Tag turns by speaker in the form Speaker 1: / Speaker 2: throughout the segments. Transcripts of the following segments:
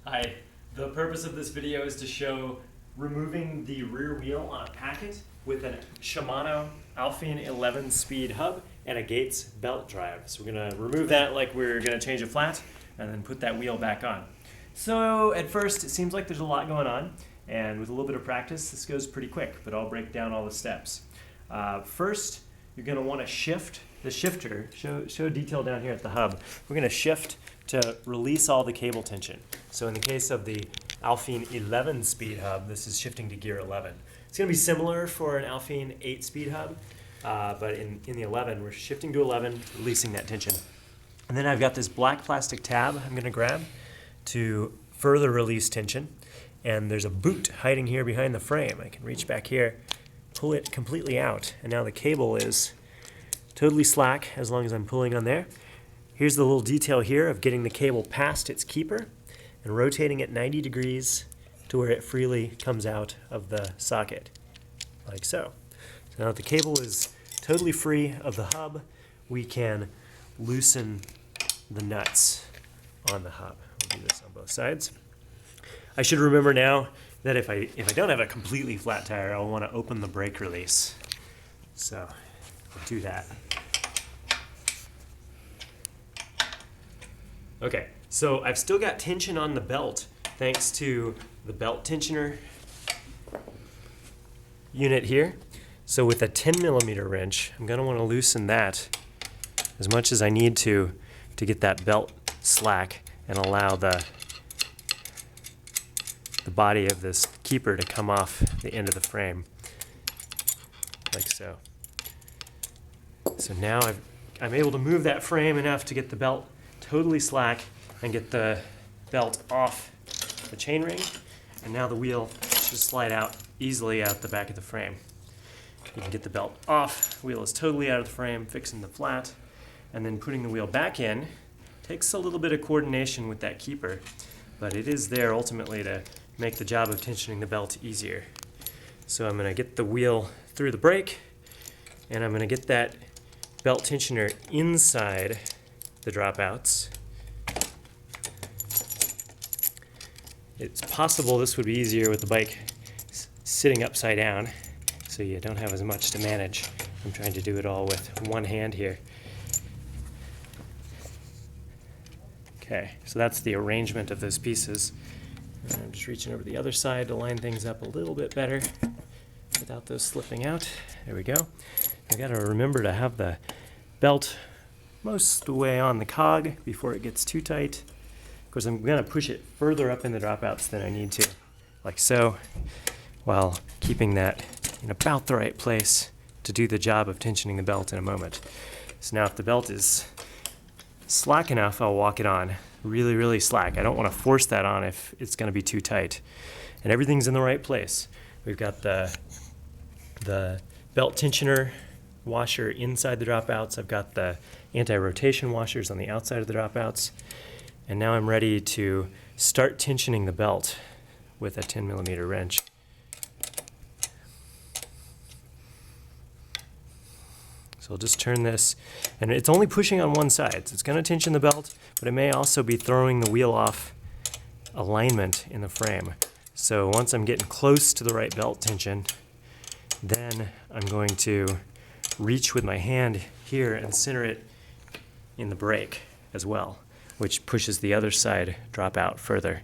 Speaker 1: Hi, the purpose of this video is to show removing the rear wheel on a pakiT with a Shimano Alfine 11-speed hub and a Gars belt drive. So we're going to remove that like we're going to change a flat and then put that wheel back on. So at first it seems like there's a lot going on, and with a little bit of practice this goes pretty quick, but I'll break down all the steps. First, you're going to want to shift the shifter, show detail down here at the hub. We're going to shift to release all the cable tension. So in the case of the Alfine 11-speed hub, this is shifting to gear 11. It's going to be similar for an Alfine 8-speed hub, but in the 11, we're shifting to 11, releasing that tension. And then I've got this black plastic tab I'm going to grab to further release tension. And there's a boot hiding here behind the frame. I can reach back here, pull it completely out, and now the cable is totally slack as long as I'm pulling on there. Here's the little detail here of getting the cable past its keeper and rotating it 90 degrees to where it freely comes out of the socket, like so. So now that the cable is totally free of the hub, we can loosen the nuts on the hub. We'll do this on both sides. I should remember now that if I don't have a completely flat tire, I'll want to open the brake release. So I'll do that. Okay, so I've still got tension on the belt thanks to the belt tensioner unit here. So with a 10mm wrench, I'm going to want to loosen that as much as I need to get that belt slack and allow the body of this keeper to come off the end of the frame, like so. So now I'm able to move that frame enough to get the belt totally slack and get the belt off the chainring, and now the wheel should slide out easily out the back of the frame. You can get the belt off, wheel is totally out of the frame, fixing the flat, and then putting the wheel back in takes a little bit of coordination with that keeper, but it is there ultimately to make the job of tensioning the belt easier. So I'm going to get the wheel through the brake, and I'm going to get that belt tensioner inside the dropouts. It's possible this would be easier with the bike sitting upside down, so you don't have as much to manage. I'm trying to do it all with one hand here. Okay, so that's the arrangement of those pieces. And I'm just reaching over the other side to line things up a little bit better without those slipping out. There we go. I gotta remember to have the belt most of the way on the cog before it gets too tight. Of course, I'm going to push it further up in the dropouts than I need to, like so, while keeping that in about the right place to do the job of tensioning the belt in a moment. So now if the belt is slack enough, I'll walk it on really, really slack. I don't want to force that on if it's going to be too tight. And everything's in the right place. We've got the belt tensioner washer inside the dropouts. I've got the anti-rotation washers on the outside of the dropouts. And now I'm ready to start tensioning the belt with a 10mm wrench. So I'll just turn this, and it's only pushing on one side. So it's going to tension the belt, but it may also be throwing the wheel off alignment in the frame. So once I'm getting close to the right belt tension, then I'm going to reach with my hand here and center it in the brake as well, which pushes the other side drop out further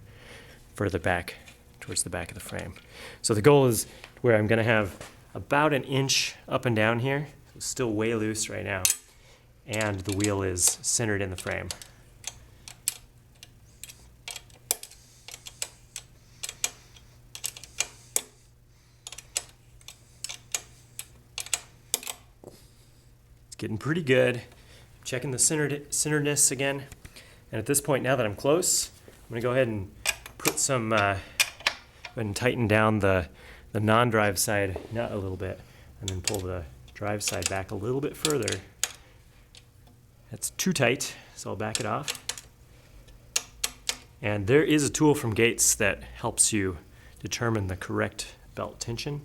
Speaker 1: back towards the back of the frame. So the goal is where I'm going to have about an inch up and down here, so still way loose right now, and the wheel is centered in the frame. Getting pretty good. Checking the centeredness again. And at this point, now that I'm close, I'm going to go ahead and put some, and tighten down the non-drive side nut a little bit, and then pull the drive side back a little bit further. That's too tight, so I'll back it off. And there is a tool from Gars that helps you determine the correct belt tension.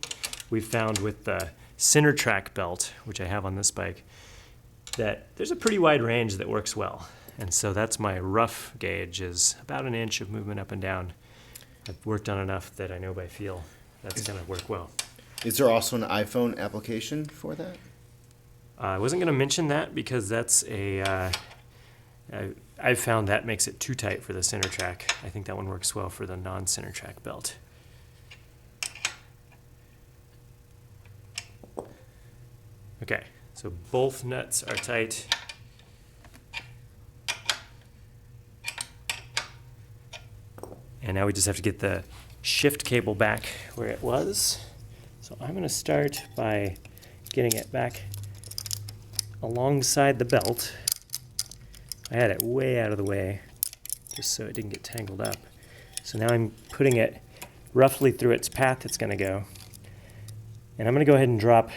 Speaker 1: We've found with the center track belt, which I have on this bike, that there's a pretty wide range that works well. And so that's my rough gauge, is about an inch of movement up and down. I've worked on enough that I know by feel that's going to work well.
Speaker 2: Is there also an iPhone application for that?
Speaker 1: I wasn't going to mention that because that's I've found that makes it too tight for the center track. I think that one works well for the non-center track belt. Okay, so both nuts are tight. And now we just have to get the shift cable back where it was. So I'm going to start by getting it back alongside the belt. I had it way out of the way just so it didn't get tangled up. So now I'm putting it roughly through its path it's going to go. And I'm going to go ahead and drop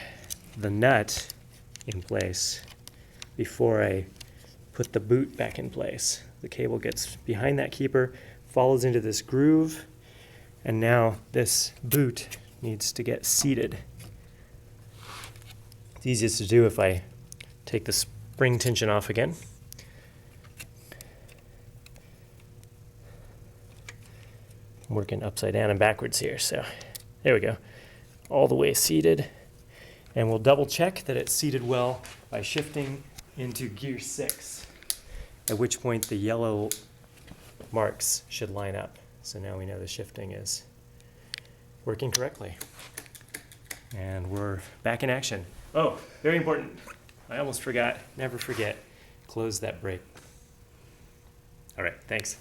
Speaker 1: the nut in place before I put the boot back in place. The cable gets behind that keeper, follows into this groove, and now this boot needs to get seated. It's easiest to do if I take the spring tension off again. I'm working upside down and backwards here, so there we go. All the way seated. And we'll double check that it's seated well by shifting into gear 6, at which point the yellow marks should line up. So now we know the shifting is working correctly. And we're back in action. Oh, very important. I almost forgot. Never forget. Close that brake. All right, thanks.